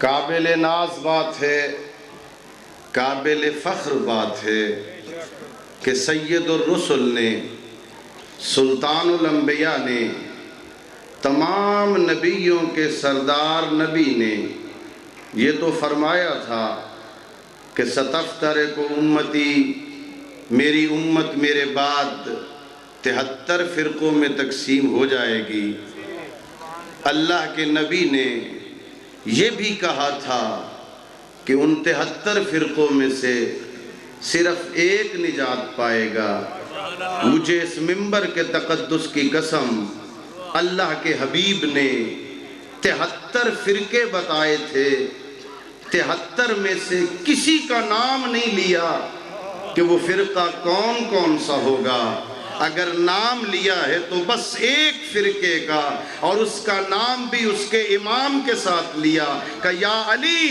قابل ناز بات ہے، قابل فخر بات ہے کہ سید الرسل نے، سلطان الانبیاء نے، تمام نبیوں کے سردار نبی نے یہ تو فرمایا تھا کہ ستفترق امتی، میری امت میرے بعد 73 فرقوں میں تقسیم ہو جائے گی۔ اللہ کے نبی نے یہ بھی کہا تھا کہ ان 73 فرقوں میں سے صرف ایک نجات پائے گا۔ مجھے اس منبر کے تقدس کی قسم، اللہ کے حبیب نے 73 فرقے بتائے تھے، 73 میں سے کسی کا نام نہیں لیا کہ وہ فرقہ کون کون سا ہوگا۔ اگر نام لیا ہے تو بس ایک فرقے کا، اور اس کا نام بھی اس کے امام کے ساتھ لیا کہ یا علی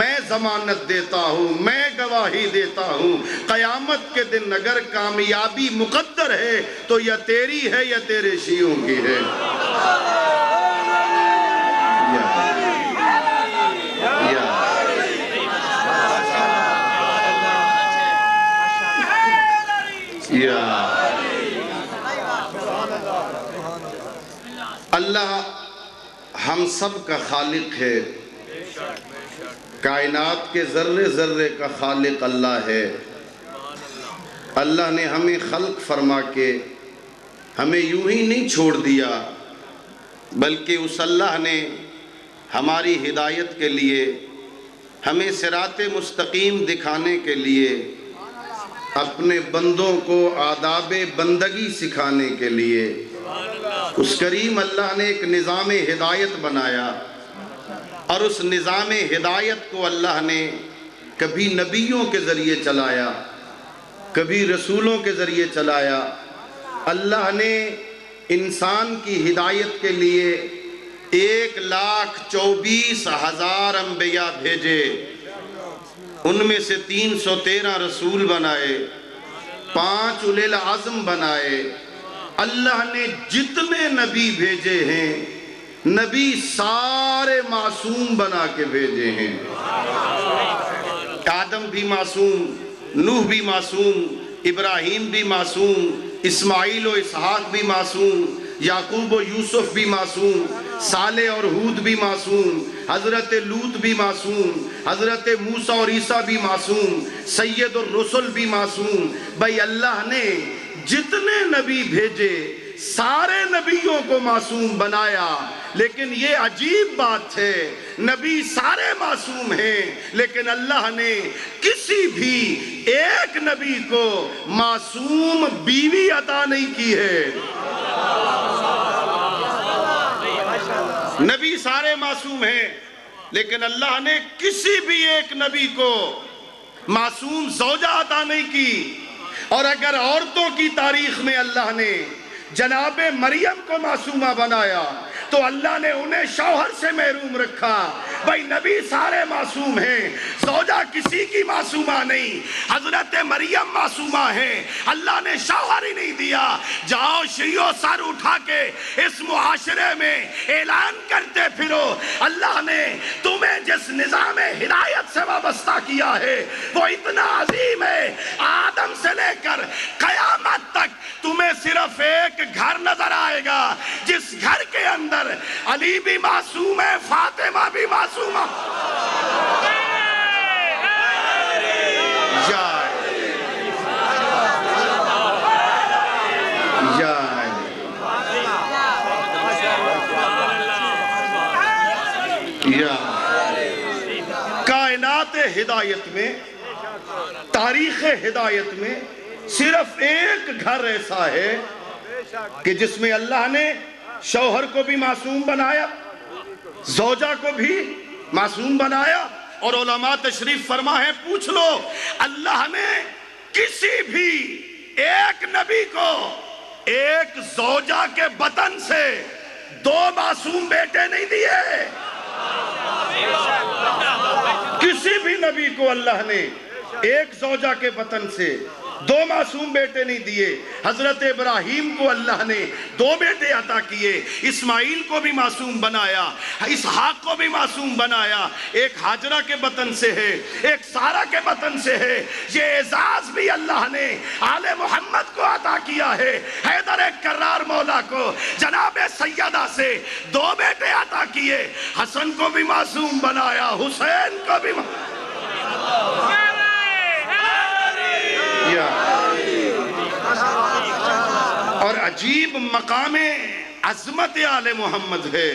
میں ضمانت دیتا ہوں، میں گواہی دیتا ہوں، قیامت کے دن اگر کامیابی مقدر ہے تو یا تیری ہے یا تیرے شیعوں کی ہے۔ اللہ ہم سب کا خالق ہے، کائنات کے ذرے ذرے کا خالق اللہ ہے۔ اللہ نے ہمیں خلق فرما کے ہمیں یوں ہی نہیں چھوڑ دیا، بلکہ اس اللہ نے ہماری ہدایت کے لیے، ہمیں صراط مستقیم دکھانے کے لیے، اپنے بندوں کو آداب بندگی سکھانے کے لیے، اس کریم اللہ نے ایک نظام ہدایت بنایا، اور اس نظام ہدایت کو اللہ نے کبھی نبیوں کے ذریعے چلایا، کبھی رسولوں کے ذریعے چلایا۔ اللہ نے انسان کی ہدایت کے لیے 1,24,000 انبیاء بھیجے، ان میں سے 313 رسول بنائے، 5 اولی العزم بنائے۔ اللہ نے جتنے نبی بھیجے ہیں، نبی سارے معصوم بنا کے بھیجے ہیں۔ آدم بھی معصوم، نوح بھی معصوم، ابراہیم بھی معصوم، اسماعیل و اسحاق بھی معصوم، یعقوب و یوسف بھی معصوم، صالح اور ہود بھی معصوم، حضرت لوط بھی معصوم، حضرت موسیٰ اور عیسیٰ بھی معصوم، سید الرسل بھی معصوم۔ بھئی اللہ نے جتنے نبی بھیجے سارے نبیوں کو معصوم بنایا، لیکن یہ عجیب بات ہے، نبی سارے معصوم ہیں لیکن اللہ نے کسی بھی ایک نبی کو معصوم بیوی عطا نہیں کی ہے۔ نبی سارے معصوم ہیں لیکن اللہ نے کسی بھی ایک نبی کو معصوم زوجہ عطا نہیں کی۔ اور اگر عورتوں کی تاریخ میں اللہ نے جناب مریم کو معصومہ بنایا تو اللہ نے انہیں شوہر سے محروم رکھا۔ بھائی نبی سارے معصوم ہیں، زوجہ کسی کی معصومہ نہیں، حضرت مریم معصومہ ہیں، اللہ نے شوہر ہی نہیں دیا۔ جاؤ شیعو سر اٹھا کے اس معاشرے میں اعلان کرتے پھرو، اللہ نے تمہیں جس نظام ہدایت سے وابستہ کیا ہے وہ اتنا عظیم ہے، آدم سے لے کر قیامت تک تمہیں صرف ایک گھر نظر آئے گا جس گھر کے اندر علی بھی معصوم ہے، فاطمہ بھی معصوم ہے۔ کائنات ہدایت میں، تاریخ ہدایت میں صرف ایک گھر ایسا ہے کہ جس میں اللہ نے شوہر کو بھی معصوم بنایا، زوجہ کو بھی معصوم بنایا۔ اور علماء تشریف فرما ہے، پوچھ لو اللہ نے کسی بھی ایک نبی کو ایک زوجہ کے بطن سے 2 معصوم بیٹے نہیں دیے۔ کسی بھی نبی کو اللہ نے ایک زوجہ کے بطن سے دو معصوم بیٹے نہیں دیے. حضرت ابراہیم کو اللہ نے دو بیٹے عطا کیے. اسماعیل کو بھی معصوم بنایا, اسحاق کو بھی معصوم بنایا. ایک ہاجرہ کے بطن سے ہے, ایک سارہ کے بطن سے ہے. یہ اعزاز بھی اللہ نے آل محمد کو عطا کیا ہے. حیدر کرار مولا کو جناب سیدہ سے دو بیٹے عطا کیے. حسن کو بھی معصوم بنایا, حسین کو بھی اور عجیب مقام عظمت آل محمد ہے.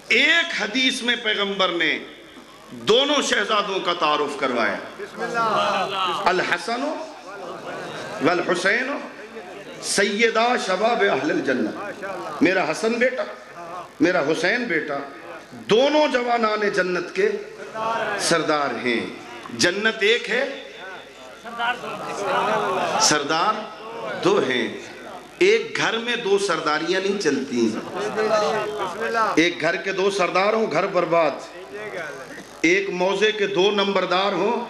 ایک حدیث میں پیغمبر نے دونوں شہزادوں کا تعارف کروایا, الحسن والحسین سیدہ شباب اہل الجنہ. میرا حسن بیٹا, میرا حسین بیٹا, دونوں جوانان جنت کے سردار ہیں. جنت ایک ہے, سردار دو ہیں. ایک گھر میں دو سرداریاں نہیں چلتی. ایک گھر کے دو سردار ہوں, گھر برباد. ایک موضع کے دو نمبردار ہوں,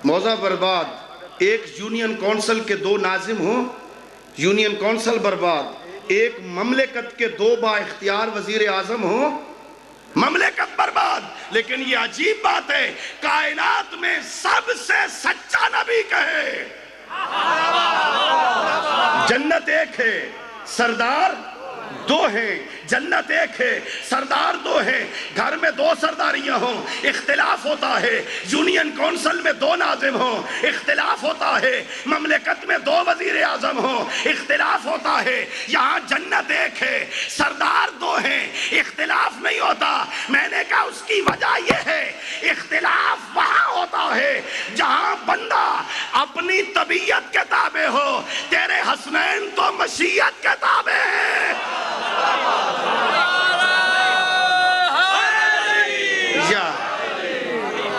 موضع برباد. ایک یونین کونسل کے دو ناظم ہوں, یونین کونسل برباد. ایک مملکت کے دو با اختیار وزیر اعظم ہوں, مملکت برباد. لیکن یہ عجیب بات ہے, کائنات میں سب سے سچا نبی کہے جنت ایک ہے, سردار دو ہیں. جنت ایک ہے, سردار دو ہیں. گھر میں دو سرداریاں ہوں, اختلاف ہوتا ہے. یونین کونسل میں دو ناظم ہوں, اختلاف ہوتا ہے. مملکت میں دو وزیر اعظم ہوں, اختلاف ہوتا ہے. یہاں جنت ایک ہے, سردار دو ہیں, اختلاف نہیں ہوتا. میں نے کہا اس کی وجہ یہ ہے, اختلاف وہاں ہوتا ہے جہاں بندہ اپنی طبیعت کے تابع ہو. تیرے حسنین تو مشیت کے تابع ہیں.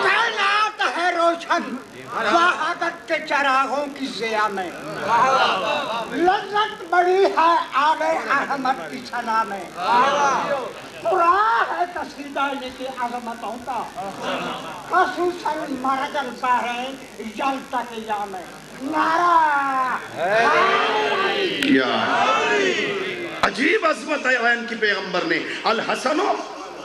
کائنات ہے روشن وحدت کے چراغوں کی ضیاء میں, لذت بڑی ہے آل احمد کی ثنا میں. پورا ہے قصیدہ یہ کی عظمتوں کا, خصوصاً مرد البحرین یلتقیاں میں. نعرہ عجیب عظمت ہے عین کی پیغمبر نے. الحسن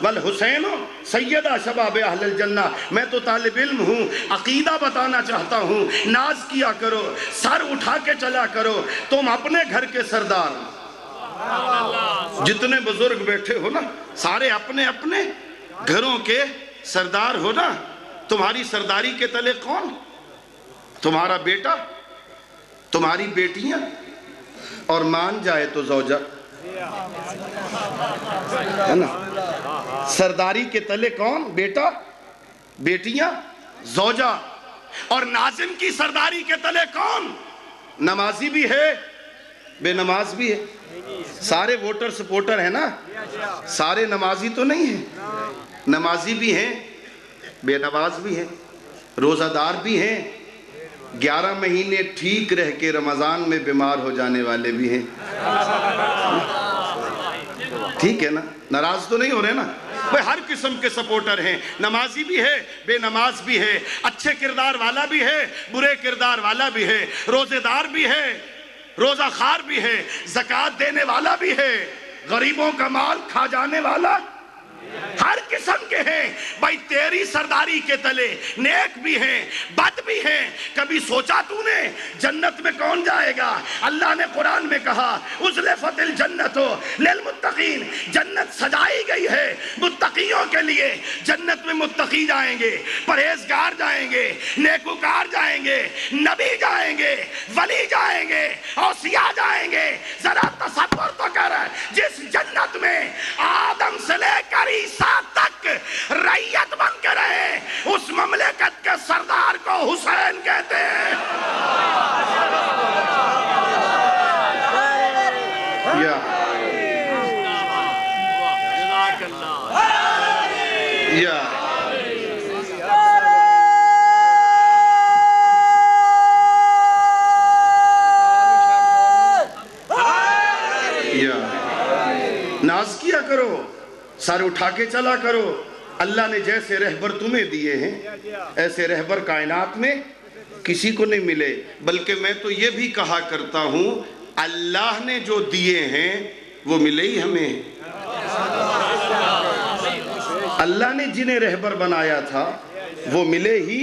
والحسین سیدہ شباب اہل الجنہ. میں تو طالب علم ہوں, عقیدہ بتانا چاہتا ہوں. ناز کیا کرو, سر اٹھا کے چلا کرو. تم اپنے گھر کے سردار, جتنے بزرگ بیٹھے ہو نا, سارے اپنے اپنے گھروں کے سردار ہو نا. تمہاری سرداری کے تلے کون؟ تمہارا بیٹا, تمہاری بیٹیاں, اور مان جائے تو زوجہ, ہے نا. سرداری کے تلے کون؟ بیٹا, بیٹیاں, زوجہ. اور ناظم کی سرداری کے تلے کون؟ نمازی بھی ہے, بے نماز بھی ہے. سارے ووٹر سپورٹر ہیں نا, سارے نمازی تو نہیں ہیں. نمازی بھی ہیں, بے نماز بھی ہیں, روزہ دار بھی ہیں, 11 مہینے ٹھیک رہ کے رمضان میں بیمار ہو جانے والے بھی ہیں. ٹھیک ہے نا, ناراض تو نہیں ہو رہے نا. وہ ہر قسم کے سپورٹر ہیں, نمازی بھی ہے, بے نماز بھی ہے, اچھے کردار والا بھی ہے, برے کردار والا بھی ہے, روزے دار بھی ہے, روزہ خار بھی ہے, زکوٰۃ دینے والا بھی ہے, غریبوں کا مال کھا جانے والا, ہر قسم کے ہیں. بھائی تیری سرداری کے تلے نیک بھی ہیں, بد بھی ہیں. کبھی سوچا تو نے جنت میں کون جائے گا؟ اللہ نے قرآن میں کہا ازلفت الجنت للمتقین, جنت سجائی گئی ہے متقیوں کے لیے. جنت میں متقی جائیں گے, پرہیزگار جائیں گے, نیکوکار جائیں گے, نبی جائیں گے, ولی جائیں گے, اوصیاء جائیں گے. ذرا تصور تو کر, جس جنت میں آدم سے لے کر عیسیٰ تک رعیت بن کے رہے, اس مملکت کے سردار کو حسین کہتے ہیں. ناز کیا کرو, سر اٹھا کے چلا کرو. اللہ نے جیسے رہبر تمہیں دیے ہیں, ایسے رہبر کائنات میں کسی کو نہیں ملے، بلکہ میں تو یہ بھی کہا کرتا ہوں اللہ نے جو دیے ہیں وہ ملے ہی ہمیں۔ اللہ نے جنہیں رہبر بنایا تھا وہ ملے ہی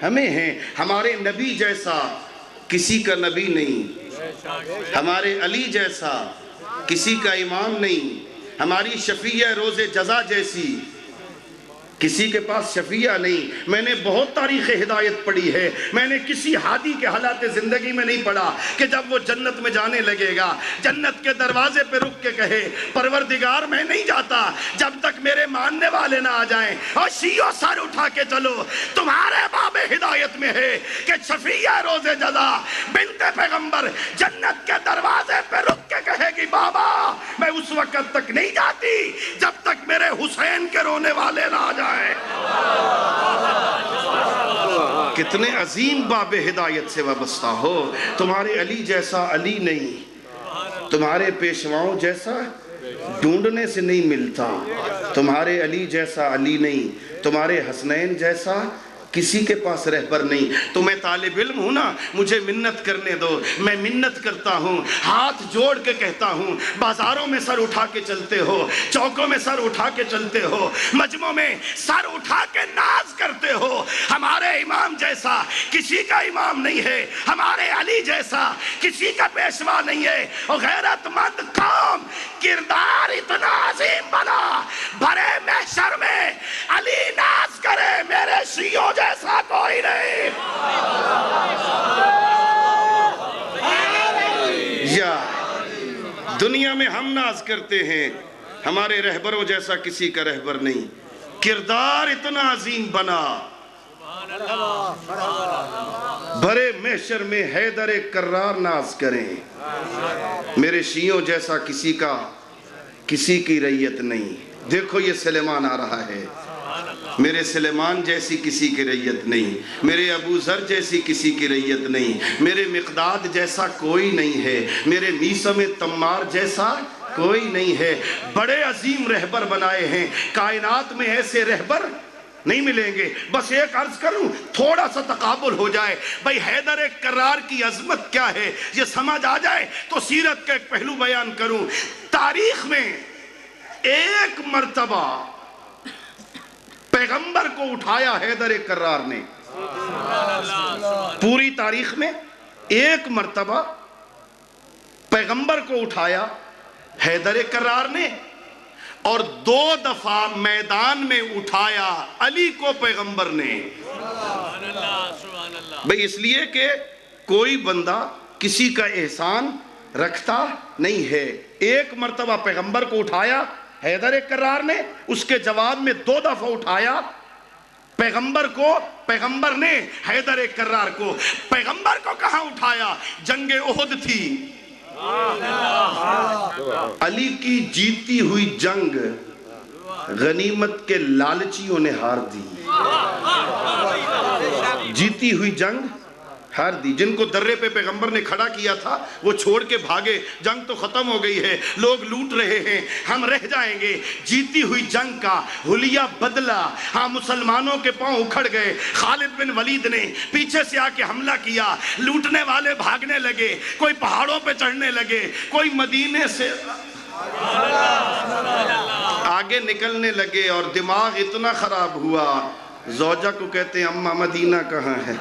ہمیں ہیں۔ ہمارے نبی جیسا کسی کا نبی نہیں، ہمارے علی جیسا کسی کا امام نہیں، ہماری شفیع روز جزا جیسی کسی کے پاس شفیع نہیں۔ میں نے بہت تاریخ ہدایت پڑھی ہے، میں نے کسی ہادی کے حالات زندگی میں نہیں پڑھا کہ جب وہ جنت میں جانے لگے گا جنت کے دروازے پہ رک کے کہے پروردگار میں نہیں جاتا جب تک میرے ماننے والے نہ آ جائیں۔ اور شیعو سر اٹھا کے چلو، تمہارے باب ہدایت میں ہے کہ شفیع روز جزا بنت پیغمبر جنت کے دروازے پہ رک کے کہے گی بابا میں اس وقت تک نہیں جاتی جب تک میرے حسین کے رونے والے نہ آ جائیں۔ کتنے عظیم باب ہدایت سے وابستہ ہو۔ تمہارے علی جیسا علی نہیں، تمہارے پیشواؤں جیسا ڈھونڈنے سے نہیں ملتا، تمہارے علی جیسا علی نہیں، تمہارے حسنین جیسا کسی کے پاس رہبر نہیں۔ تو میں طالب علم ہوں نا، مجھے منت کرنے دو، میں منت کرتا ہوں، ہاتھ جوڑ کے کہتا ہوں۔ بازاروں میں سر اٹھا کے چلتے ہو، چوکوں میں سر اٹھا کے چلتے ہو، مجمعوں میں سر اٹھا کے ناز کرتے ہو، ہمارے امام جیسا کسی کا امام نہیں ہے، ہمارے علی جیسا کسی کا پیشوا نہیں ہے۔ اور غیرت مند قوم کردار اتنا عظیم بنا، بھرے محشر میں علی ناز کرے میرے شیعوں جیسا کوئی نہیں۔ یا دنیا میں ہم ناز کرتے ہیں، ہمارے رہبروں جیسا کسی کا رہبر نہیں، کردار اتنا عظیم بنا، بھرے محشر میں حیدر کرار ناز کریں، میرے شیعوں جیسا کسی کی ریت نہیں۔ دیکھو یہ سلیمان آ رہا ہے، میرے سلیمان جیسی کسی کی ریت نہیں، میرے ابو ذر جیسی کسی کی ریت نہیں، میرے مقداد جیسا کوئی نہیں ہے، میرے میثم تمار جیسا کوئی نہیں ہے۔ بڑے عظیم رہبر بنائے ہیں، کائنات میں ایسے رہبر نہیں ملیں گے۔ بس ایک عرض کروں، تھوڑا سا تقابل ہو جائے، بھئی حیدر کرار کی عظمت کیا ہے یہ سمجھ آ جائے تو سیرت کا ایک پہلو بیان کروں۔ تاریخ میں ایک مرتبہ پیغمبر کو اٹھایا حیدر کرار نے، پوری تاریخ میں ایک مرتبہ پیغمبر کو اٹھایا حیدر کرار نے، اور 2 دفعہ میدان میں اٹھایا علی کو پیغمبر نے۔ بھئی اس لیے کہ کوئی بندہ کسی کا احسان رکھتا نہیں ہے۔ ایک مرتبہ پیغمبر کو اٹھایا حیدر کرار نے، اس کے جواب میں 2 دفعہ اٹھایا پیغمبر کو، پیغمبر نے حیدر کرار کو۔ پیغمبر کو کہاں اٹھایا؟ جنگ احد تھی، علی کی جیتی ہوئی جنگ غنیمت کے لالچیوں نے ہار دی، جیتی ہوئی جنگ ہار دی۔ جن کو درے پہ پیغمبر نے کھڑا کیا تھا وہ چھوڑ کے بھاگے، جنگ تو ختم ہو گئی ہے، لوگ لوٹ رہے ہیں، ہم رہ جائیں گے۔ جیتی ہوئی جنگ کا حلیہ بدلا، ہاں مسلمانوں کے پاؤں اکھڑ گئے۔ خالد بن ولید نے پیچھے سے آ کے حملہ کیا، لوٹنے والے بھاگنے لگے، کوئی پہاڑوں پہ چڑھنے لگے، کوئی مدینے سے آگے نکلنے لگے، اور دماغ اتنا خراب ہوا، زوجہ کو کہتے ہیں اماں مدینہ کہاں ہے؟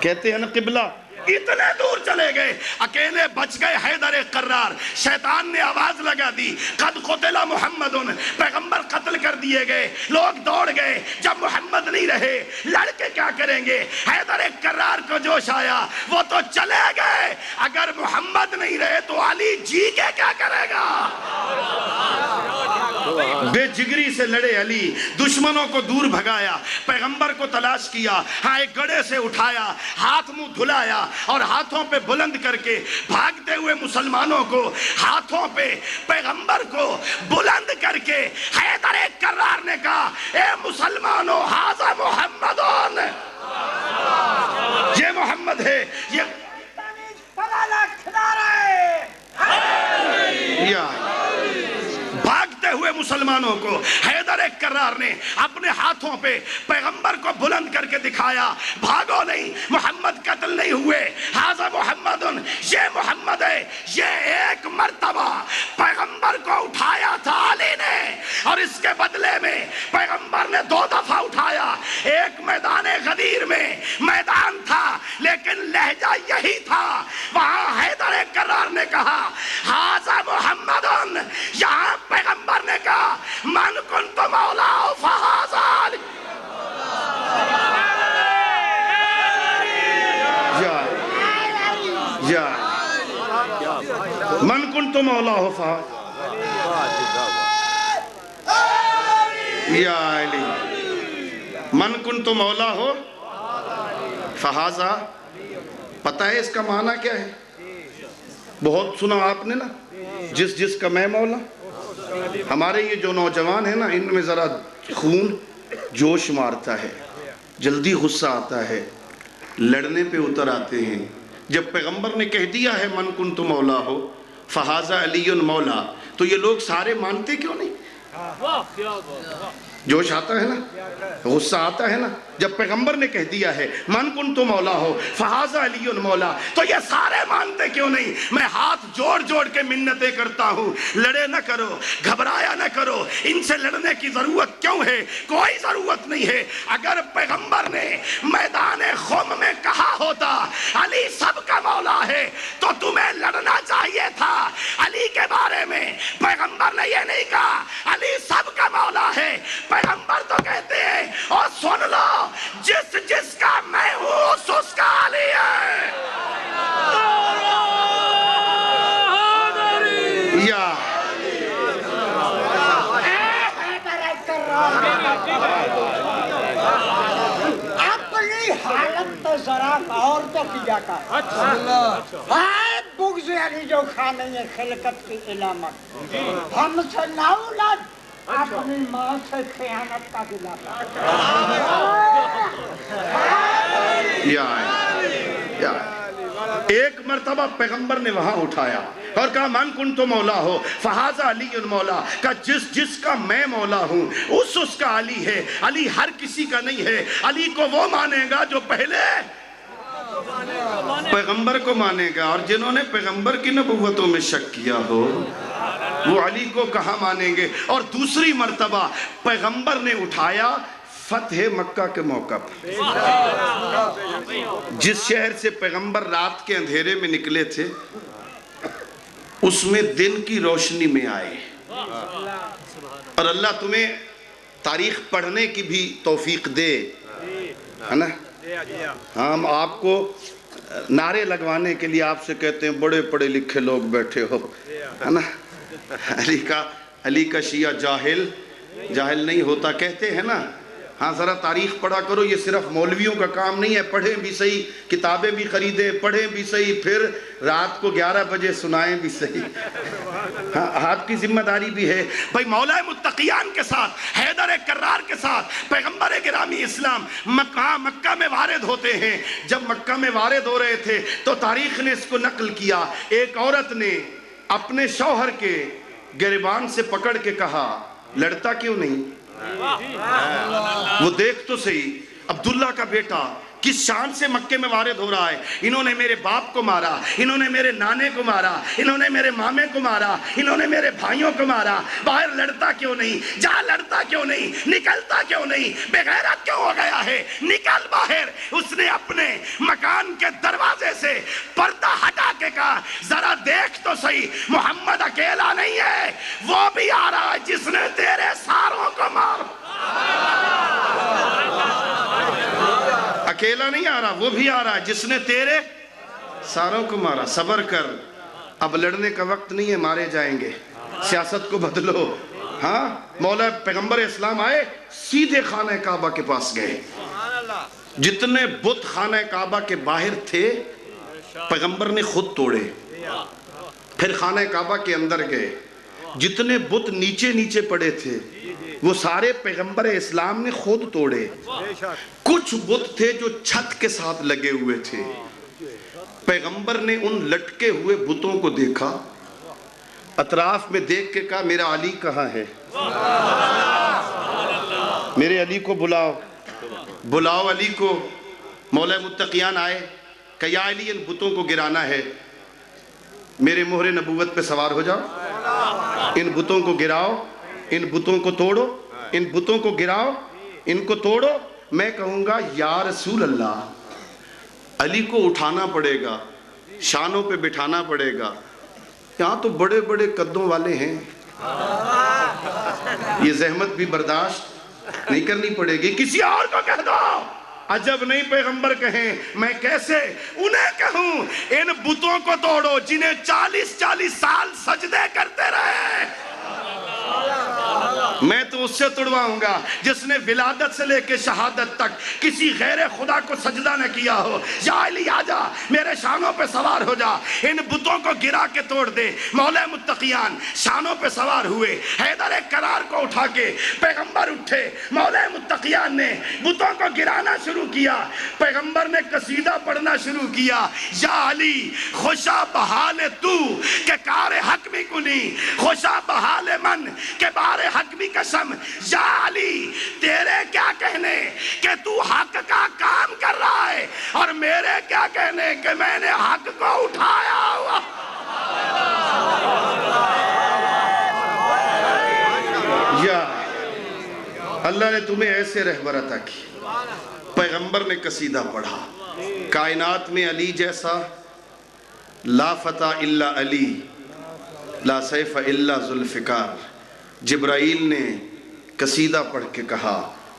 کہتے ہیں نا قبلہ۔ اتنے دور چلے گئے، اکیلے بچ گئے حیدر کرار۔ شیطان نے آواز لگا دی قد قتل محمد، پیغمبر قتل کر دیے گئے۔ لوگ دوڑ گئے، جب محمد نہیں رہے لڑ کے کیا کریں گے؟ حیدر کرار کو جوش آیا، وہ تو چلے گئے، اگر محمد نہیں رہے تو علی جی کے کیا کرے گا؟ بے جگری سے لڑے علی، دشمنوں کو دور بھگایا، پیغمبر کو تلاش کیا، ہاں ایک گڑھے سے اٹھایا، ہاتھ منہ دھلایا، اور ہاتھوں پہ بلند کر کے بھاگتے ہوئے مسلمانوں کو، ہاتھوں پہ پیغمبر کو بلند کر کے حیدر کرار نے کہا اے مسلمانوں ھذا محمدون، یہ محمد ہے، یہ بھاگتے ہوئے مسلمانوں کو حیدر کرار نے اپنے ہاتھوں پہ پیغمبر کو بلند کر کے دکھایا، بھاگو نہیں، محمد قتل نہیں ہوئے، ھذا محمد، یہ محمد ہے۔ یہ ایک مرتبہ پیغمبر کو اٹھایا تھا علی نے، اور اس کے بدلے میں پیغمبر نے 2 دفعہ اٹھایا۔ ایک میدان غدیر میں میدان تھا لیکن لہجہ یہی تھا، وہاں حیدر کرار نے کہا ھذا محمد، یہاں پیغمبر نے کہا من کنت مولا فھذا علی۔ یا من کنت مولا فھذا یا علی، من کنت مولا ہو فھذا۔ پتہ ہے اس کا معنی کیا ہے؟ بہت سنا آپ نے نا، جس کا میں مولا۔ ہمارے یہ جو نوجوان ہیں نا، ان میں ذرا خون جوش مارتا ہے، جلدی غصہ آتا ہے، لڑنے پہ اتر آتے ہیں۔ جب پیغمبر نے کہہ دیا ہے من کنت مولا ہو فھذا علی مولا، تو یہ لوگ سارے مانتے کیوں نہیں؟ جوش آتا ہے نا، غصہ آتا ہے نا، جب پیغمبر نے کہہ دیا ہے من کنت مولا ہو فھذا علی مولا، تو یہ سارے مانتے کیوں نہیں؟ میں ہاتھ جوڑ جوڑ کے منتیں کرتا ہوں، لڑے نہ کرو، گھبرایا نہ کرو، ان سے لڑنے کی ضرورت کیوں ہے؟ کوئی ضرورت نہیں ہے۔ اگر پیغمبر نے میدان خم میں کہا ہوتا علی سب کا مولا ہے تو تمہیں لڑنا چاہیے تھا۔ علی کے بارے میں پیغمبر نے یہ نہیں کہا علی سب کا مولا ہے، پیغمبر تو کہتے ہیں اور سن لو جس کا میں ہوں اس کا علی ہے۔ یا اپنی حالت تو ذرا اور تو کیا کر، بغض علی جو خانہ خلقت کی علامت، ہم سے ناولد اپنی ماں سے خیانت کا گلہ۔ یا ایک مرتبہ پیغمبر نے وہاں اٹھایا اور کہا من کنت مولا ہو فھذا علی مولا، کہ جس کا میں مولا ہوں اس کا علی ہے۔ علی ہر کسی کا نہیں ہے، علی کو وہ مانے گا جو پہلے پیغمبر کو مانے گا، اور جنہوں نے پیغمبر کی نبوتوں میں شک کیا ہو وہ علی کو کہاں مانیں گے؟ اور دوسری مرتبہ پیغمبر نے اٹھایا فتح مکہ کے موقع پر، جس شہر سے پیغمبر رات کے اندھیرے میں نکلے تھے اس میں دن کی روشنی میں آئے۔ اور اللہ تمہیں تاریخ پڑھنے کی بھی توفیق دے، ہے نا؟ ہم آپ کو نعرے لگوانے کے لیے آپ سے کہتے ہیں بڑے پڑھے لکھے لوگ بیٹھے ہو، ہے نا؟ علی کا شیعہ جاہل نہیں ہوتا کہتے ہیں نا۔ ہاں ذرا تاریخ پڑھا کرو، یہ صرف مولویوں کا کام نہیں ہے، پڑھیں بھی صحیح، کتابیں بھی خریدیں، پڑھیں بھی صحیح، پھر رات کو 11 بجے سنائیں بھی صحیح۔ ہاں آپ کی ذمہ داری بھی ہے بھائی۔ مولا متقیان کے ساتھ، حیدر کرار کے ساتھ پیغمبر گرامی اسلام مکہ میں وارد ہوتے ہیں۔ جب مکہ میں وارد ہو رہے تھے تو تاریخ نے اس کو نقل کیا، ایک عورت نے اپنے شوہر کے گریبان سے پکڑ کے کہا لڑتا کیوں نہیں؟ وہ دیکھ تو صحیح، عبداللہ کا بیٹا کس شان سے مکے میں وارد ہو رہا ہے، انہوں نے میرے باپ کو مارا، انہوں نے میرے نانے کو مارا، انہوں نے میرے مامے کو مارا، انہوں نے میرے بھائیوں کو مارا، باہر لڑتا کیوں نہیں؟ جا لڑتا کیوں نہیں؟ نکلتا کیوں نہیں؟ بے غیرت کیوں ہو گیا ہے؟ نکل باہر۔ اس نے اپنے مکان کے دروازے سے پردہ ہٹا کے کہا ذرا دیکھ تو صحیح، محمد اکیلا نہیں ہے، وہ بھی آ رہا ہے جس نے تیرے ساروں کو مارا۔ اکیلا نہیں آ رہا، وہ بھی آ رہا ہے جس نے تیرے ساروں کو مارا۔ صبر کر، اب لڑنے کا وقت نہیں ہے، مارے جائیں گے، سیاست کو بدلو۔ ہاں مولا پیغمبر اسلام آئے، سیدھے خانہ کعبہ کے پاس گئے، جتنے بت خانہ کعبہ کے باہر تھے پیغمبر نے خود توڑے، پھر خانہ کعبہ کے اندر گئے، جتنے بت نیچے نیچے پڑے تھے وہ سارے پیغمبر اسلام نے خود توڑے۔ کچھ بت تھے جو چھت کے ساتھ لگے ہوئے تھے، پیغمبر نے ان لٹکے ہوئے بتوں کو دیکھا اطراف میں دیکھ کے کہا میرا علی کہاں ہے؟ میرے علی کو بلاؤ، بلاؤ علی کو۔ مولا متقیان آئے کہ یا علی ان بتوں کو گرانا ہے، میرے مہر نبوت پہ سوار ہو جاؤ، ان بتوں کو گراؤ، ان بتوں کو توڑو، ان بتوں کو گراؤ، ان کو توڑو۔ میں کہوں گا یا رسول اللہ، علی کو اٹھانا پڑے گا، شانوں پہ بٹھانا پڑے گا، یہاں تو بڑے بڑے قدوں والے ہیں، یہ زحمت بھی برداشت نہیں کرنی پڑے گی، کسی اور کو کہہ دو۔ عجب نہیں پیغمبر کہیں، میں کیسے انہیں کہوں ان بتوں کو توڑو جنہیں 40 سال سجدے کرتے رہے۔ میں تو اس سے توڑواؤں گا جس نے ولادت سے لے کے شہادت تک کسی غیر خدا کو سجدہ نہ کیا ہو۔ یا علی آجا، میرے شانوں پہ سوار ہو جا، ان بتوں کو گرا کے توڑ دے۔ مولا متقیان شانوں پہ سوار ہوئے، حیدر کرار کو اٹھا کے پیغمبر اٹھے، مولا متقیان نے بتوں کو گرانا شروع کیا، پیغمبر نے قصیدہ پڑھنا شروع کیا۔ یا علی خوشا بحال تو کہ کار حق بھی کنی، خوشا بحال من کہ بار حق بھی قسم۔ یا علی تیرے کیا کہنے کہ تو حق کا کام کر رہا ہے، اور میرے کیا کہنے کہ میں نے حق کو اٹھایا ہوا۔ یا اللہ نے تمہیں ایسے رہبر عطا کی۔ پیغمبر نے قصیدہ پڑھا، کائنات میں علی جیسا لا فتح الا علی، لا سیف الا ذوالفقار۔ جبرائیل نے قصیدہ پڑھ کے کہا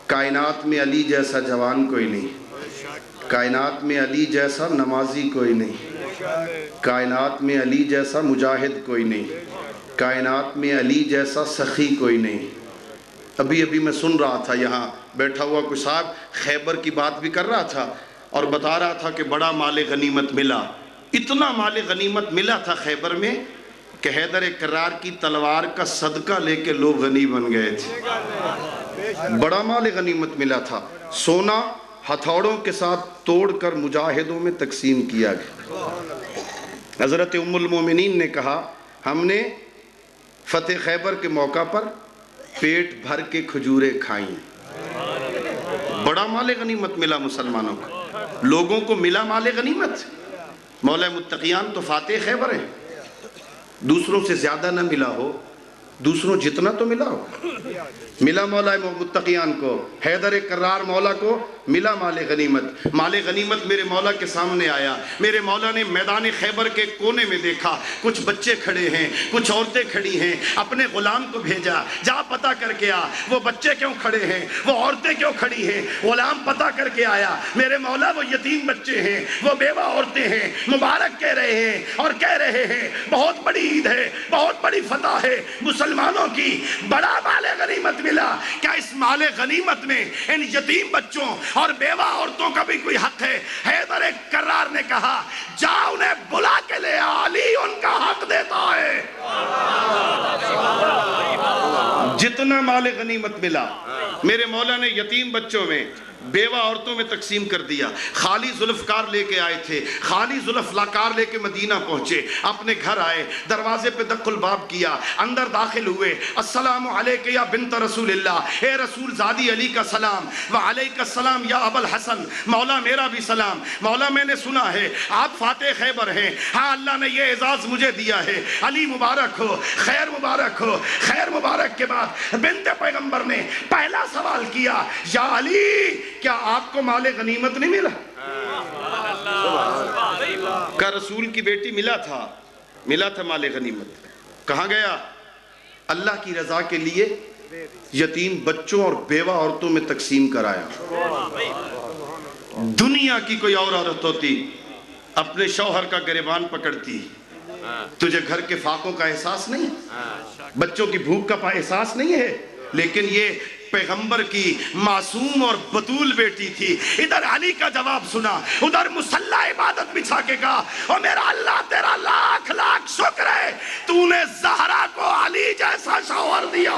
کائنات میں علی جیسا جوان کوئی نہیں، کائنات میں علی جیسا نمازی کوئی نہیں، کائنات میں علی جیسا مجاہد کوئی نہیں، کائنات میں علی جیسا سخی کوئی نہیں۔ ابھی میں سن رہا تھا، یہاں بیٹھا ہوا کوئی صاحب خیبر کی بات بھی کر رہا تھا اور بتا رہا تھا کہ بڑا مال غنیمت ملا، اتنا مال غنیمت ملا تھا خیبر میں کہ حیدر کرار کی تلوار کا صدقہ لے کے لوگ غنی بن گئے تھے۔ بڑا مال غنیمت ملا تھا، سونا ہتھوڑوں کے ساتھ توڑ کر مجاہدوں میں تقسیم کیا گیا۔ حضرت ام المومنین نے کہا ہم نے فتح خیبر کے موقع پر پیٹ بھر کے کھجوریں کھائیں۔ بڑا مال غنیمت ملا مسلمانوں کو، لوگوں کو ملا مال غنیمت۔ مولا متقیان تو فاتح خیبر ہیں، دوسروں سے زیادہ نہ ملا ہو، دوسروں جتنا تو ملا ہو۔ ملا مولا متقیان کو، حیدر کرار مولا کو ملا مال غنیمت۔ مال غنیمت میرے مولا کے سامنے آیا، میرے مولا نے میدان خیبر کے کونے میں دیکھا کچھ بچے کھڑے ہیں، کچھ عورتیں کھڑی ہیں، اپنے غلام کو بھیجا جا پتہ کر کے آ وہ بچے کیوں کھڑے ہیں، وہ عورتیں کیوں کھڑی ہیں۔ غلام پتہ کر کے آیا، میرے مولا وہ یتیم بچے ہیں، وہ بیوہ عورتیں ہیں، مبارک کہہ رہے ہیں اور کہہ رہے ہیں بہت بڑی عید ہے، بہت بڑی فتح ہے مسلمانوں کی، بڑا مال غنیمت ملا۔ کیا اس مال غنیمت میں ان یتیم بچوں اور بیوہ عورتوں کا بھی کوئی حق ہے؟ حیدر کرار نے کہا جا انہیں بلا کے لے آ، علی ان کا حق دیتا ہے۔ جتنا مال غنیمت ملا میرے مولا نے یتیم بچوں میں بیوہ عورتوں میں تقسیم کر دیا۔ خالی ذوالفقار لے کے آئے تھے، خالی ذوالفقار لے کے مدینہ پہنچے، اپنے گھر آئے، دروازے پہ دق الباب کیا، اندر داخل ہوئے، السلام علیک یا بنت رسول اللہ، اے رسول زادی علی کا سلام، وعلیک السلام یا ابا الحسن، مولا میرا بھی سلام۔ مولا میں نے سنا ہے آپ فاتح خیبر ہیں، ہاں اللہ نے یہ اعزاز مجھے دیا ہے، علی مبارک ہو، خیر مبارک ہو۔ خیر مبارک کے بعد بنت پیغمبر نے پہلا سوال کیا یا علی کیا آپ کو مال غنیمت نہیں ملا؟ کہ رسول کی بیٹی ملا تھا مال غنیمت۔ کہاں گیا؟ اللہ کی رضا کے لیے یتیم بچوں اور بیوہ عورتوں میں تقسیم کرایا۔ دنیا کی کوئی اور عورت ہوتی اپنے شوہر کا گریبان پکڑتی، تجھے گھر کے فاقوں کا احساس نہیں، بچوں کی بھوک کا احساس نہیں ہے، لیکن یہ پیغمبر کی معصوم اور بطول بیٹی تھی۔ ادھر علی کا جواب سنا، ادھر مصلی عبادت بچھا کے کہا او میرا اللہ تیرا لاکھ لاکھ شکر ہے تو نے زہرا کو علی جیسا شوہر دیا۔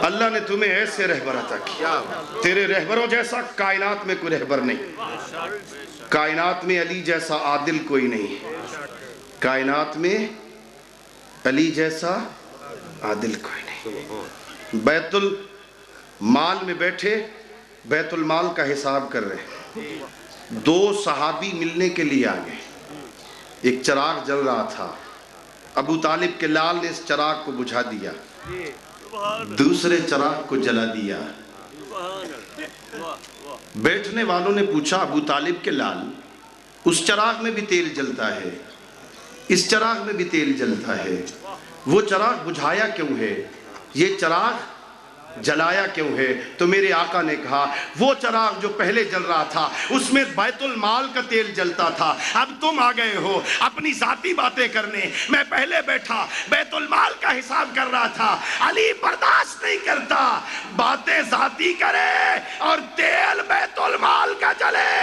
اللہ نے تمہیں ایسے رہبر عطا کیا، تیرے رہبروں جیسا کائنات میں کوئی رہبر نہیں، کائنات میں علی جیسا عادل کوئی نہیں، کائنات میں علی جیسا عادل کوئی نہیں. بیت المال میں بیٹھے بیت المال کا حساب کر رہے ہیں. 2 صحابی ملنے کے لیے آگئے. ایک چراغ جل رہا تھا. ابو طالب کے لال نے اس چراغ کو بجھا دیا, دوسرے چراغ کو جلا دیا. بیٹھنے والوں نے پوچھا ابو طالب کے لال, اس چراغ میں بھی تیل جلتا ہے, اس چراغ میں بھی تیل جلتا ہے, وہ چراغ بجھایا کیوں ہے, یہ چراغ جلایا کیوں ہے؟ تو میرے آقا نے کہا وہ چراغ جو پہلے جل رہا تھا اس میں بیت المال کا تیل جلتا تھا, اب تم آ گئے ہو اپنی ذاتی باتیں کرنے. میں پہلے بیٹھا بیت المال کا حساب کر رہا تھا. علی برداشت نہیں کرتا باتیں ذاتی کرے اور تیل بیت المال کا جلے.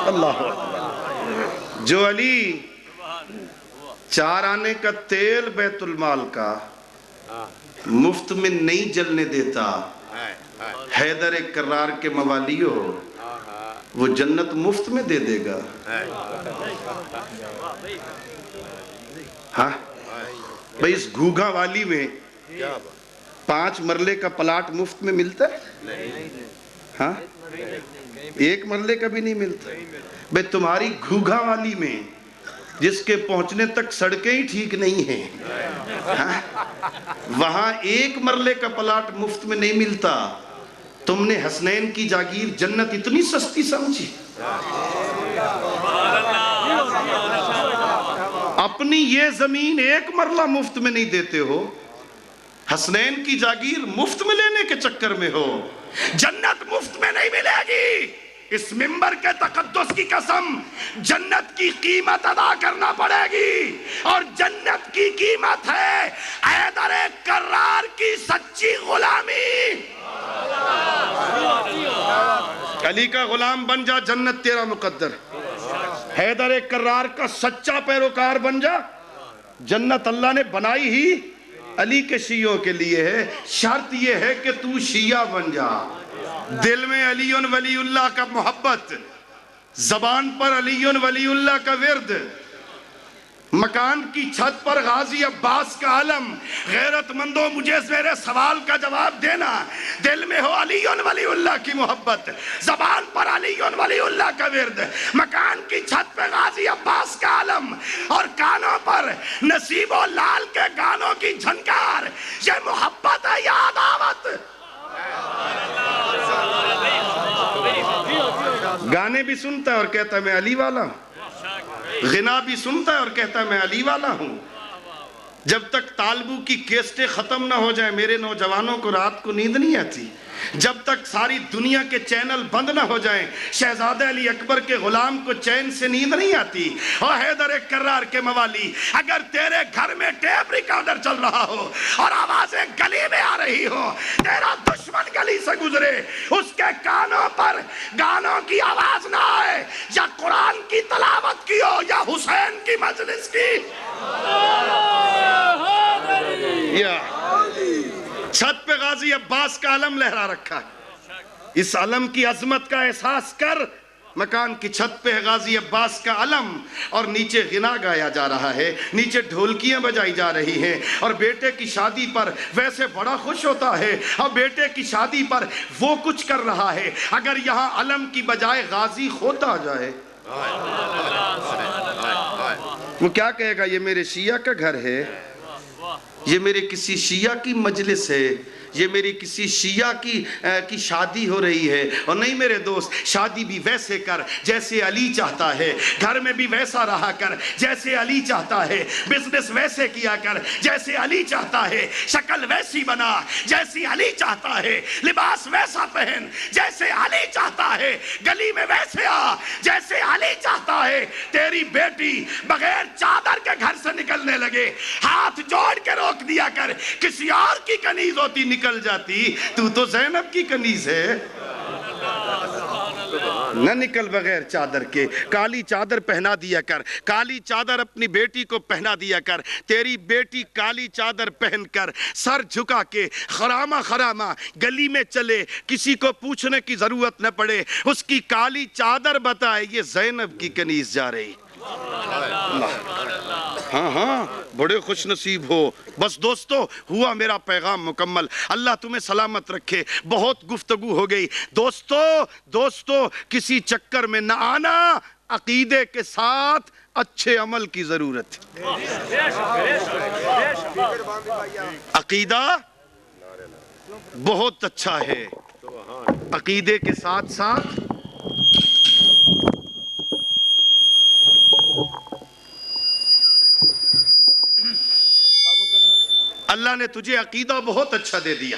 اللہ جو علی 4 آنے کا تیل بیت المال کا مفت میں نہیں جلنے دیتا, حیدر کرار کے موالیوں وہ جنت مفت میں دے دے گا. ہاں بھئی اس گھوگھا والی میں 5 مرلے کا پلاٹ مفت میں ملتا ہے؟ ہاں 1 مرلے کا بھی نہیں ملتا. بھئی تمہاری گھوگھا والی میں جس کے پہنچنے تک سڑکیں ہی ٹھیک نہیں ہیں, وہاں 1 مرلے کا پلاٹ مفت میں نہیں ملتا. تم نے حسنین کی جاگیر جنت اتنی سستی سمجھی, اپنی یہ زمین 1 مرلہ مفت میں نہیں دیتے ہو, حسنین کی جاگیر مفت میں لینے کے چکر میں ہو. جنت مفت میں نہیں ملے گی. اس منبر کے تقدس کی قسم جنت کی قیمت ادا کرنا پڑے گی, اور جنت کی قیمت ہے حیدر کرار کی سچی غلامی. علی کا غلام بن جا, جنت تیرا مقدر. حیدر کرار کا سچا پیروکار بن جا, جنت اللہ نے بنائی ہی علی کے شیعوں کے لیے ہے. شرط یہ ہے کہ تو شیعہ بن جا, دل میں علی ولی اللہ کا محبت, زبان پر علی ولی اللہ کا ورد, مکان کی چھت پر غازی عباس کا علم. غیرت مندوں مجھے میرے سوال کا جواب دینا, دل میں ہو علی ولی اللہ کی محبت, زبان پر علی ولی اللہ کا ورد, مکان کی چھت پہ غازی عباس کا علم, اور کانوں پر نصیب و لال کے گانوں کی جھنکار. یہ محبت ہے یا عداوت؟ گانے بھی سنتا ہے اور کہتا ہے میں علی والا ہوں, غنا بھی سنتا ہے اور کہتا ہے میں علی والا ہوں. جب تک طالبو کی کیسٹیں ختم نہ ہو جائیں میرے نوجوانوں کو رات کو نیند نہیں آتی. جب تک ساری دنیا کے چینل بند نہ ہو جائیں شہزادہ علی اکبر کے غلام کو چین سے نیند نہیں آتی. اور حیدر کرار کے موالی, اگر تیرے گھر میں ٹیپ ریکارڈر چل رہا ہو اور آوازیں گلی میں آ رہی ہو, تیرا دشمن گلی سے گزرے, اس کے کانوں پر گانوں کی آواز نہ آئے, یا قرآن کی تلاوت کی ہو یا حسین کی مجلس کی, یا چھت پہ غازی عباس کا علم لہرا رکھا ہے. اس علم کی عظمت کا احساس کر. مکان کی چھت پہ غازی عباس کا علم, اور نیچے غنا گایا جا رہا ہے, نیچے ڈھولکیاں بجائی جا رہی ہیں, اور بیٹے کی شادی پر ویسے بڑا خوش ہوتا ہے, اور بیٹے کی شادی پر وہ کچھ کر رہا ہے. اگر یہاں علم کی بجائے غازی خود آ جائے وہ کیا کہے گا؟ یہ میرے شیعہ کا گھر ہے, یہ میرے کسی شیعہ کی مجلس ہے, یہ میری کسی شیعہ کی شادی ہو رہی ہے. اور نہیں میرے دوست, شادی بھی ویسے کر جیسے علی چاہتا ہے, گھر میں بھی ویسا رہا کر جیسے علی چاہتا ہے, بزنس ویسے کیا کر جیسے علی چاہتا ہے, شکل ویسی بنا جیسی علی چاہتا ہے, لباس ویسا پہن جیسے علی چاہتا ہے, گلی میں ویسے آ جیسے علی چاہتا ہے. تیری بیٹی بغیر چادر کے گھر سے نکلنے لگے, ہاتھ جوڑ کے روک دیا کر, کسی اور کی کنیز ہوتی نکل جاتی, تو زینب کی کنیز ہے. نہ نکل بغیر چادر کے, کالی چادر پہنا دیا کر, کالی چادر اپنی بیٹی کو پہنا دیا کر. تیری بیٹی کالی چادر پہن کر سر جھکا کے خرامہ خرامہ گلی میں چلے, کسی کو پوچھنے کی ضرورت نہ پڑے, اس کی کالی چادر بتائے یہ زینب کی کنیز جا رہی. ہاں ہاں بڑے خوش نصیب ہو. بس دوستو ہوا میرا پیغام مکمل. اللہ تمہیں سلامت رکھے. بہت گفتگو ہو گئی. دوستو کسی چکر میں نہ آنا. عقیدے کے ساتھ اچھے عمل کی ضرورت ہے. عقیدہ بہت اچھا ہے. عقیدے کے ساتھ ساتھ اللہ نے تجھے عقیدہ بہت اچھا دے دیا.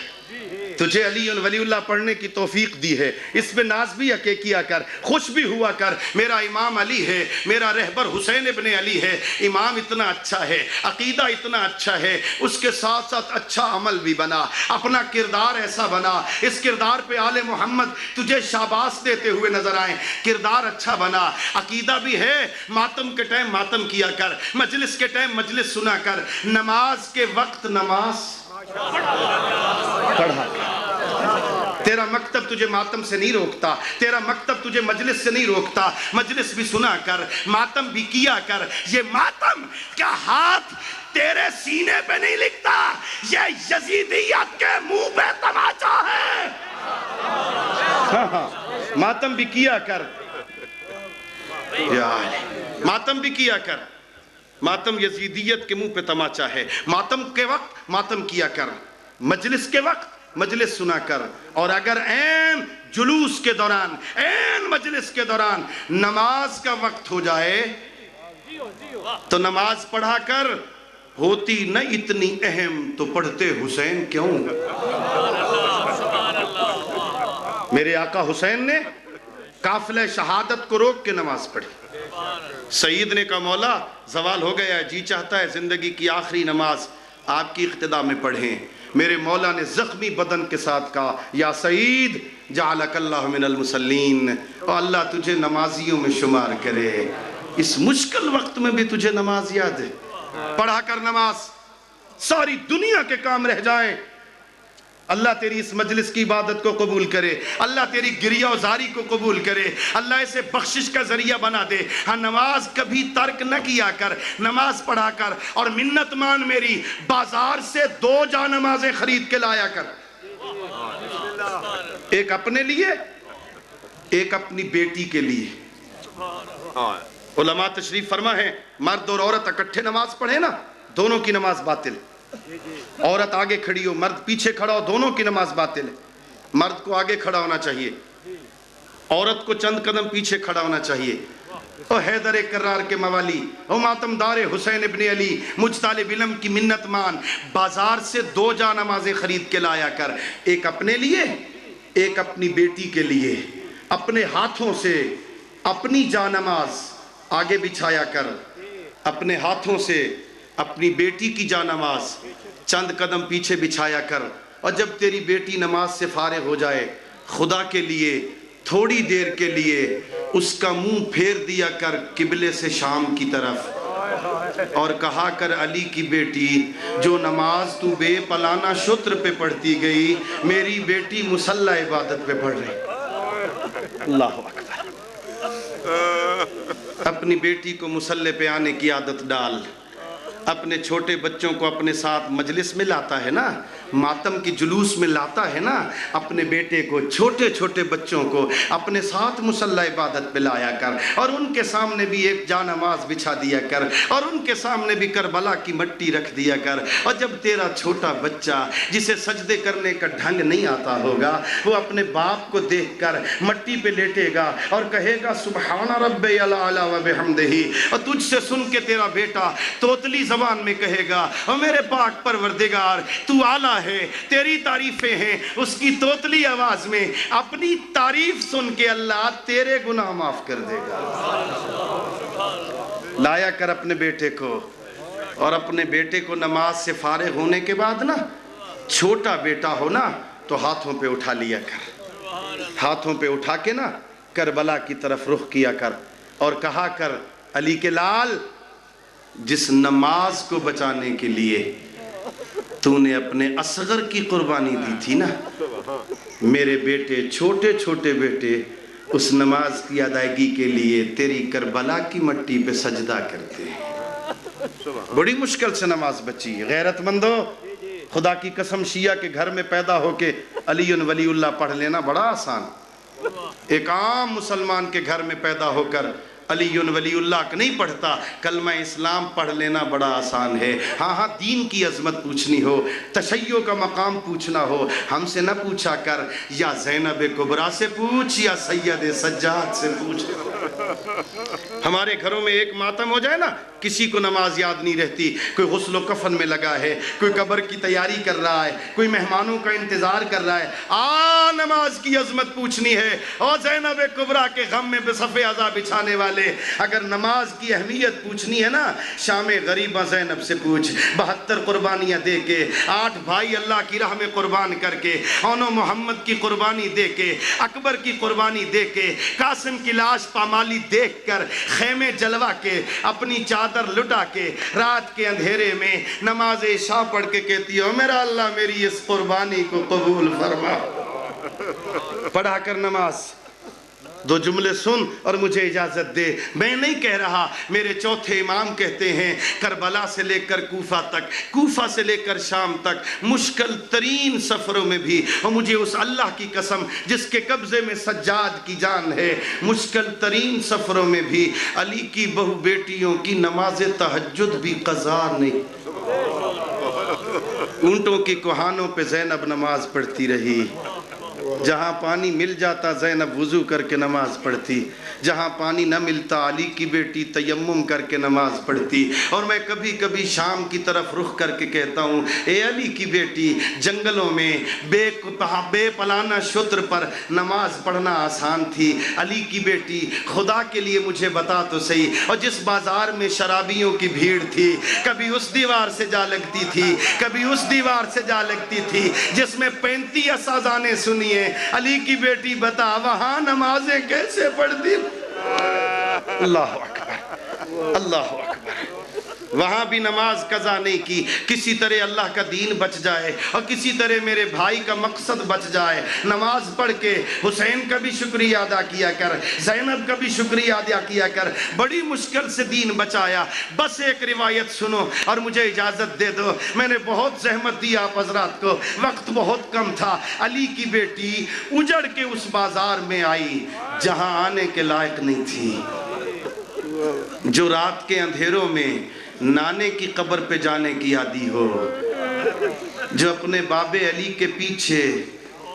تجھے علی ولی اللہ پڑھنے کی توفیق دی ہے. اس پہ ناز بھی کیا کر, خوش بھی ہوا کر. میرا امام علی ہے, میرا رہبر حسین ابن علی ہے. امام اتنا اچھا ہے, عقیدہ اتنا اچھا ہے, اس کے ساتھ ساتھ اچھا عمل بھی بنا. اپنا کردار ایسا بنا, اس کردار پہ آل محمد تجھے شاباش دیتے ہوئے نظر آئیں. کردار اچھا بنا, عقیدہ بھی ہے. ماتم کے ٹائم ماتم کیا کر, مجلس کے ٹائم مجلس سنا کر, نماز کے وقت نماز پڑھا کر. تیرا مکتب تجھے ماتم سے نہیں روکتا, تیرا مکتب تجھے مجلس سے نہیں روکتا. مجلس بھی سنا کر, ماتم بھی کیا کر. یہ ماتم کا ہاتھ تیرے سینے پہ نہیں لکھتا, یہ یزیدیت کے منہ پہ تماچا ہے. ماتم بھی کیا کر, ماتم بھی کیا کر. ماتم یزیدیت کے منہ پہ تماچا ہے. ماتم کے وقت ماتم کیا کر, مجلس کے وقت مجلس سنا کر. اور اگر عین جلوس کے دوران, عین مجلس کے دوران نماز کا وقت ہو جائے تو نماز پڑھا کر. ہوتی نہ اتنی اہم تو پڑھتے حسین کیوں. میرے آقا حسین نے قافلہ شہادت کو روک کے نماز پڑھی. سعید نے کہا مولا زوال ہو گیا ہے, جی چاہتا ہے زندگی کی آخری نماز آپ کی اقتداء میں پڑھیں. میرے مولا نے زخمی بدن کے ساتھ کہا یا سعید جعلک اللہ من المصلین, اور اللہ تجھے نمازیوں میں شمار کرے. اس مشکل وقت میں بھی تجھے نماز یاد ہے. پڑھا کر نماز, ساری دنیا کے کام رہ جائیں, اللہ تیری اس مجلس کی عبادت کو قبول کرے. اللہ تیری گریہ و زاری کو قبول کرے. اللہ اسے بخشش کا ذریعہ بنا دے. ہاں نماز کبھی ترک نہ کیا کر, نماز پڑھا کر. اور منت مان میری, بازار سے 2 جا نمازیں خرید کے لایا کر. ایک اپنے لیے, ایک اپنی بیٹی کے لیے. علماء تشریف فرما ہے مرد اور عورت اکٹھے نماز پڑھے نا, دونوں کی نماز باطل. عورت آگے کھڑی ہو, مرد پیچھے کھڑا ہو, دونوں کی نماز باطل ہے. مرد کو آگے کھڑا ہونا چاہیے, عورت کو چند قدم پیچھے کھڑا ہونا چاہیے. او حیدر کرار کے موالی, او ماتم دار حسین ابن علی, مجھ طالب علم کی منت مان, بازار سے 2 جا نمازیں خرید کے لایا کر. ایک اپنے لیے, ایک اپنی بیٹی کے لیے. اپنے ہاتھوں سے اپنی جا نماز آگے بچھایا کر. اپنے ہاتھوں سے اپنی بیٹی کی جا نماز چند قدم پیچھے بچھایا کر. اور جب تیری بیٹی نماز سے فارغ ہو جائے, خدا کے لیے تھوڑی دیر کے لیے اس کا منہ پھیر دیا کر قبلے سے شام کی طرف, اور کہا کر علی کی بیٹی جو نماز تو بے پلانا شتر پہ پڑھتی گئی, میری بیٹی مصلی عبادت پہ پڑھ رہی. اللہ اکبر. اپنی بیٹی کو مصلی پہ آنے کی عادت ڈال. اپنے چھوٹے بچوں کو اپنے ساتھ مجلس میں لاتا ہے نا, ماتم کی جلوس میں لاتا ہے نا, اپنے بیٹے کو, چھوٹے چھوٹے بچوں کو اپنے ساتھ مصلی عبادت پہ لایا کر. اور ان کے سامنے بھی ایک جا نماز بچھا دیا کر, اور ان کے سامنے بھی کربلا کی مٹی رکھ دیا کر. اور جب تیرا چھوٹا بچہ جسے سجدے کرنے کا ڈھنگ نہیں آتا ہوگا, وہ اپنے باپ کو دیکھ کر مٹی پہ لیٹے گا اور کہے گا سبحان ربی الاعلی و بحمدہ, اور تجھ سے سن کے تیرا بیٹا توتلی زبان میں کہے گا او میرے پاک پروردگار تو اعلیٰ ہے, تیری تعریفیں ہیں. اس کی توتلی آواز میں اپنی تعریف سن کے اللہ تیرے گناہ معاف کر دے گا. لایا کر اپنے بیٹے کو, اور اپنے بیٹے کو نماز سے فارغ ہونے کے بعد نا, چھوٹا بیٹا ہو نا تو ہاتھوں پہ اٹھا لیا کر. ہاتھوں پہ اٹھا کے نا کربلا کی طرف رخ کیا کر, اور کہا کر علی کے لال جس نماز کو بچانے کے لیے تو نے اپنے اصغر کی قربانی دی تھی نا, میرے بیٹے, چھوٹے چھوٹے بیٹے اس نماز کی ادائیگی کے لیے تیری کربلا کی مٹی پہ سجدہ کرتے ہیں۔ بڑی مشکل سے نماز بچی ہے۔ غیرت مندو، خدا کی قسم شیعہ کے گھر میں پیدا ہو کے علی ولی اللہ پڑھ لینا بڑا آسان۔ ایک عام مسلمان کے گھر میں پیدا ہو کر علی ولی اللہ کا نہیں پڑھتا، کلمہ اسلام پڑھ لینا بڑا آسان ہے۔ ہاں دین کی عظمت پوچھنی ہو، تشیع کا مقام پوچھنا ہو، ہم سے نہ پوچھا کر، یا زینب کبریٰ سے پوچھ یا سید سجاد سے پوچھ۔ ہمارے گھروں میں ایک ماتم ہو جائے نا، کسی کو نماز یاد نہیں رہتی، کوئی غسل و کفن میں لگا ہے، کوئی قبر کی تیاری کر رہا ہے، کوئی مہمانوں کا انتظار کر رہا ہے، نماز کی عظمت پوچھنی ہے۔ اور زینب کبریٰ کے غم میں صف عزا بچھانے والے، اگر نماز کی اہمیت پوچھنی ہے نا، شام غریبہ زینب سے پوچھ، 72 قربانیاں دے کے، 8 بھائی اللہ کی راہ میں قربان کر کے، اونو محمد کی قربانی دے کے، اکبر کی قربانی دے کے، قاسم کی لاش پامالی دیکھ کر، خیمے جلوا کے، اپنی چادر لٹا کے، رات کے اندھیرے میں نماز عشاء پڑھ کے کہتی ہو، میرا اللہ میری اس قربانی کو قبول فرما۔ پڑھا کر نماز، 2 جملے سن اور مجھے اجازت دے۔ میں نہیں کہہ رہا، میرے چوتھے امام کہتے ہیں کربلا سے لے کر کوفہ تک، کوفہ سے لے کر شام تک، مشکل ترین سفروں میں بھی، اور مجھے اس اللہ کی قسم جس کے قبضے میں سجاد کی جان ہے، مشکل ترین سفروں میں بھی علی کی بہو بیٹیوں کی نماز تہجد بھی قضا نہیں۔ اونٹوں کی کوہانوں پہ زینب نماز پڑھتی رہی، جہاں پانی مل جاتا زینب وضو کر کے نماز پڑھتی، جہاں پانی نہ ملتا علی کی بیٹی تیمم کر کے نماز پڑھتی۔ اور میں کبھی کبھی شام کی طرف رخ کر کے کہتا ہوں، اے علی کی بیٹی، جنگلوں میں بے پلانہ شتر پر نماز پڑھنا آسان تھی، علی کی بیٹی خدا کے لیے مجھے بتا تو صحیح، اور جس بازار میں شرابیوں کی بھیڑ تھی، کبھی اس دیوار سے جا لگتی تھی، کبھی اس دیوار سے جا لگتی تھی جس میں 35 اذانیں سنی ہیں، علی کی بیٹی بتا وہاں نمازیں کیسے پڑھتی؟ اللہ اکبر، اللہ اکبر۔ وہاں بھی نماز قضا نہیں کی، کسی طرح اللہ کا دین بچ جائے اور کسی طرح میرے بھائی کا مقصد بچ جائے۔ نماز پڑھ کے حسین کا بھی شکریہ ادا کیا کر، زینب کا بھی شکریہ ادا کیا کر، بڑی مشکل سے دین بچایا۔ بس ایک روایت سنو اور مجھے اجازت دے دو، میں نے بہت زحمت دی آپ حضرات کو، وقت بہت کم تھا۔ علی کی بیٹی اجڑ کے اس بازار میں آئی جہاں آنے کے لائق نہیں تھی، جو رات کے اندھیروں میں نانے کی قبر پہ جانے کی عادی ہو، جو اپنے باب علی کے پیچھے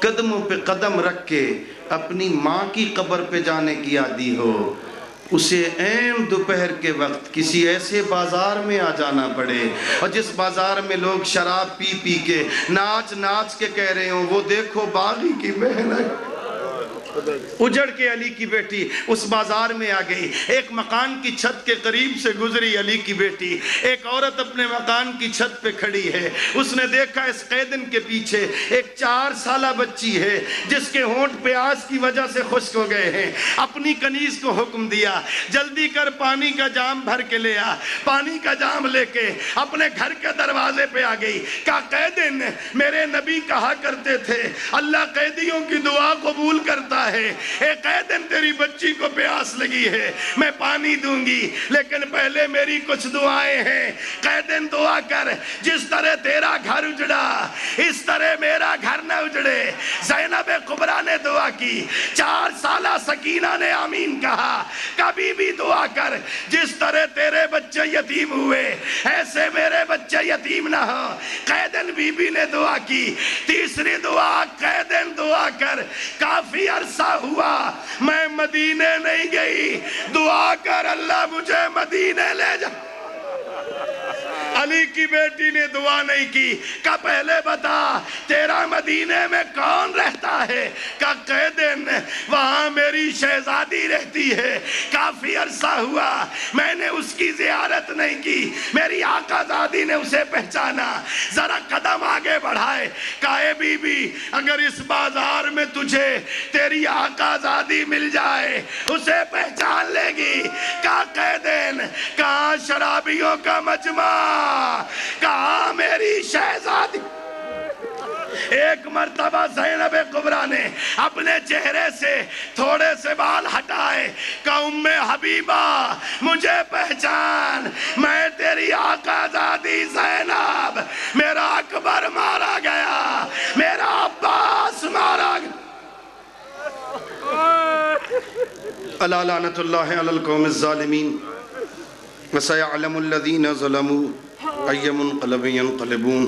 قدموں پہ قدم رکھ کے اپنی ماں کی قبر پہ جانے کی عادی ہو، اسے عین دوپہر کے وقت کسی ایسے بازار میں آ جانا پڑے، اور جس بازار میں لوگ شراب پی پی کے ناچ ناچ کے کہہ رہے ہوں وہ دیکھو باغی کی بہن ہے۔ اجڑ کے علی کی بیٹی اس بازار میں آ گئی، ایک مکان کی چھت کے قریب سے گزری علی کی بیٹی، ایک عورت اپنے مکان کی چھت پہ کھڑی ہے، اس نے دیکھا اس قیدن کے پیچھے ایک 4 سالہ بچی ہے جس کے ہونٹ پیاس کی وجہ سے خشک ہو گئے ہیں۔ اپنی کنیز کو حکم دیا جلدی کر پانی کا جام بھر کے لے آ، پانی کا جام لے کے اپنے گھر کے دروازے پہ آ گئی، کہا قیدن میرے نبی کہا کرتے تھے اللہ قیدیوں کی دعا قبول کرتا ہے، اے قیدن تیری بچی کو پیاس لگی ہے، میں پانی دوں گی لیکن پہلے میری کچھ دعائیں ہیں۔ قیدن دعا کر جس طرح تیرا گھر اجڑا اس طرح میرا گھر نہ اجڑے۔ زینب کبریٰ نے دعا کی، 4 سالہ سکینہ نے آمین کہا، کبھی بھی دعا کر جس طرح تیرے بچے یتیم ہوئے ایسے میرے بچے یتیم نہ ہو۔ قیدن بی بی نے دعا کی، تیسری دعا قیدن دعا کر کافی عرصہ ہوا میں مدینے نہیں گئی، دعا کر اللہ مجھے مدینے لے جا۔ علی کی بیٹی نے دعا نہیں کی، کہا پہلے بتا تیرا مدینے میں کون رہتا ہے؟ کہا قیدن وہاں میری شہزادی رہتی ہے، کافی عرصہ ہوا میں نے اس کی زیارت نہیں کی، میری آقا زادی نے اسے پہچانا، ذرا قدم آگے بڑھائے، کہا اے بی بی اگر اس بازار میں تجھے تیری آقا زادی مل جائے اسے پہچان لے گی۔ کہا قیدن کہاں شرابیوں کا مجمع، کہاں میری شہزادی؟ ایک مرتبہ زینب کبریٰ نے اپنے چہرے سے تھوڑے سے بال ہٹائے کہ ام حبیبہ مجھے پہچان، میں تیری آقا زادی زینب، میرا اکبر مارا گیا، میرا عباس مارا گیا۔ الا لعنت اللہ علی القوم الظالمین وسيعلم الذين ظلموا أي منقلب ينقلبون